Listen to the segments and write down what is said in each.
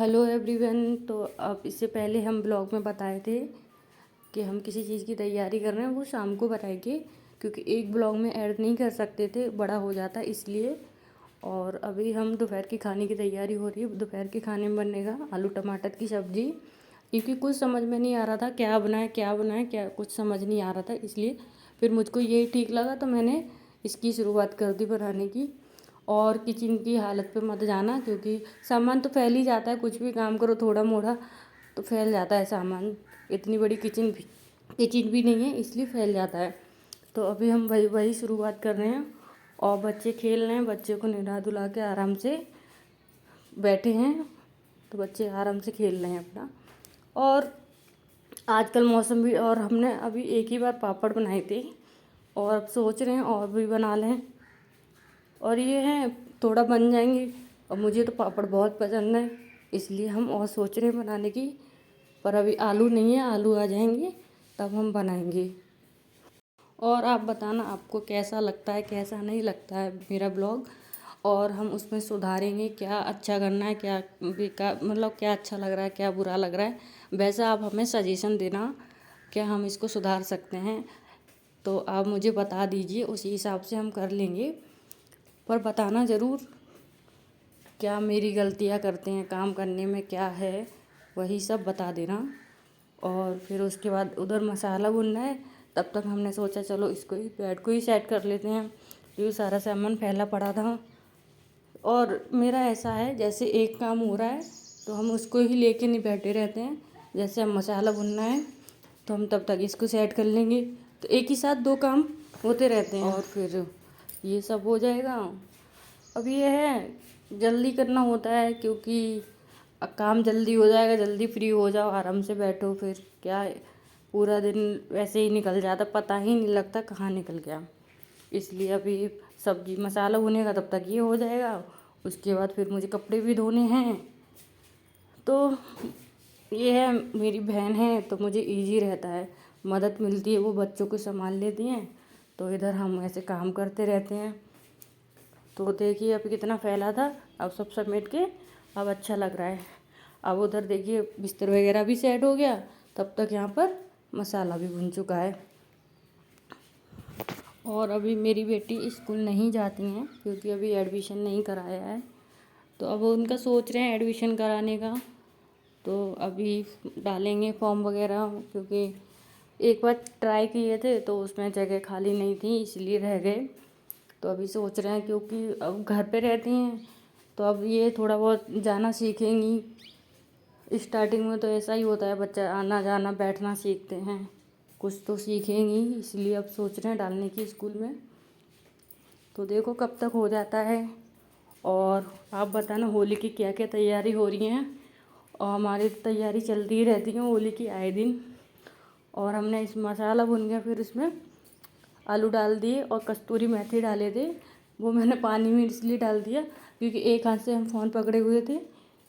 Hello everyone. तो अब इससे पहले हम ब्लॉग में बताए थे कि हम किसी चीज़ की तैयारी कर रहे हैं, वो शाम को बताएंगे क्योंकि एक ब्लॉग में ऐड नहीं कर सकते थे, बड़ा हो जाता इसलिए। और अभी हम दोपहर के खाने की तैयारी हो रही है। दोपहर के खाने में बनेगा आलू टमाटर की सब्ज़ी, क्योंकि कुछ समझ में नहीं आ रहा था क्या बनाए क्या बनाए, क्या कुछ समझ नहीं आ रहा था, इसलिए फिर मुझको यही ठीक लगा तो मैंने इसकी शुरुआत कर दी बनाने की। और किचन की हालत पे मत जाना क्योंकि सामान तो फैल ही जाता है, कुछ भी काम करो थोड़ा मोड़ा तो फैल जाता है सामान। इतनी बड़ी किचन भी नहीं है, इसलिए फैल जाता है। तो अभी हम वही वही शुरुआत कर रहे हैं और बच्चे खेल रहे हैं। बच्चे को नहला धुला के आराम से बैठे हैं, तो बच्चे आराम से खेल रहे हैं अपना। और आजकल मौसम भी, और हमने अभी एक ही बार पापड़ बनाए थे और अब सोच रहे हैं और भी बना लें। और ये हैं थोड़ा बन जाएंगे, और मुझे तो पापड़ बहुत पसंद है इसलिए हम और सोच रहे हैं बनाने की। पर अभी आलू नहीं है, आलू आ जाएंगे तब हम बनाएंगे। और आप बताना आपको कैसा लगता है कैसा नहीं लगता है मेरा ब्लॉग, और हम उसमें सुधारेंगे क्या अच्छा करना है, क्या बेकार, मतलब क्या अच्छा लग रहा है क्या बुरा लग रहा है, वैसा आप हमें सजेशन देना क्या हम इसको सुधार सकते हैं। तो आप मुझे बता दीजिए, उसी हिसाब से हम कर लेंगे। पर बताना ज़रूर क्या मेरी गलतियाँ करते हैं काम करने में क्या है, वही सब बता देना। और फिर उसके बाद उधर मसाला भुनना है, तब तक हमने सोचा चलो इसको ही बेड को ही सेट कर लेते हैं क्योंकि सारा सामान फैला पड़ा था। और मेरा ऐसा है जैसे एक काम हो रहा है तो हम उसको ही लेके नहीं बैठे रहते हैं। जैसे हम मसाला भुनना है तो हम तब तक इसको सेट कर लेंगे, तो एक ही साथ दो काम होते रहते हैं और फिर ये सब हो जाएगा। अब ये है जल्दी करना होता है क्योंकि काम जल्दी हो जाएगा, जल्दी फ्री हो जाओ आराम से बैठो, फिर क्या है, पूरा दिन वैसे ही निकल जाता, पता ही नहीं लगता कहाँ निकल गया। इसलिए अभी सब्जी मसाला भुनेगा तब तक ये हो जाएगा। उसके बाद फिर मुझे कपड़े भी धोने हैं। तो ये है मेरी बहन है तो मुझे इजी रहता है, मदद मिलती है, वो बच्चों को संभाल लेती हैं तो इधर हम ऐसे काम करते रहते हैं। तो देखिए अब कितना फैला था, अब सब समेट के अब अच्छा लग रहा है। अब उधर देखिए बिस्तर वगैरह भी सेट हो गया, तब तक यहाँ पर मसाला भी भुन चुका है। और अभी मेरी बेटी स्कूल नहीं जाती हैं क्योंकि अभी एडमिशन नहीं कराया है, तो अब उनका सोच रहे हैं एडमिशन कराने का। तो अभी डालेंगे फॉर्म वगैरह, क्योंकि एक बार ट्राई किए थे तो उसमें जगह खाली नहीं थी इसलिए रह गए। तो अभी सोच रहे हैं क्योंकि अब घर पे रहती हैं तो अब ये थोड़ा बहुत जाना सीखेंगी। स्टार्टिंग में तो ऐसा ही होता है, बच्चा आना जाना बैठना सीखते हैं, कुछ तो सीखेंगी, इसलिए अब सोच रहे हैं डालने की स्कूल में। तो देखो कब तक हो जाता है। और आप बताना होली की क्या क्या तैयारी हो रही हैं। और हमारी तैयारी चलती ही रहती है होली की आए दिन। और हमने इस मसाला भुन गया, फिर इसमें आलू डाल दिए और कस्तूरी मेथी डाले थे। वो मैंने पानी में इसलिए डाल दिया क्योंकि एक हाथ से हम फ़ोन पकड़े हुए थे,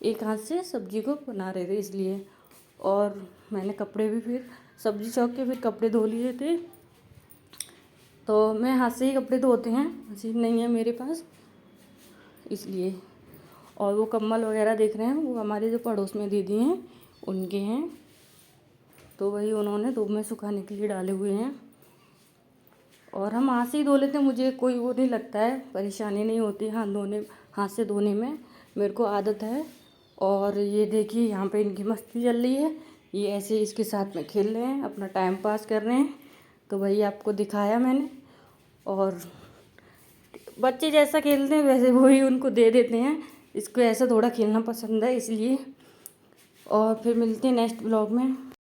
एक हाथ से सब्ज़ी को बना रहे थे इसलिए। और मैंने कपड़े भी फिर सब्ज़ी चौक के फिर कपड़े धो लिए थे। तो मैं हाथ से ही कपड़े धोते हैं, मशीन नहीं है मेरे पास इसलिए। और वो कम्बल वगैरह देख रहे हैं वो हमारे जो पड़ोस में दीदी हैं उनके हैं, तो वही उन्होंने धूप में सुखाने के लिए डाले हुए हैं। और हम हाथ से ही धो लेते हैं, मुझे कोई वो नहीं लगता है, परेशानी नहीं होती हाथ से धोने में, मेरे को आदत है। और ये देखिए यहाँ पे इनकी मस्ती चल रही है, ये ऐसे इसके साथ में खेल रहे हैं, अपना टाइम पास कर रहे हैं। तो वही आपको दिखाया मैंने। और बच्चे जैसा खेलते हैं वैसे वही उनको दे देते हैं, इसको ऐसा थोड़ा खेलना पसंद है इसलिए। और फिर मिलते हैं नेक्स्ट ब्लॉग में।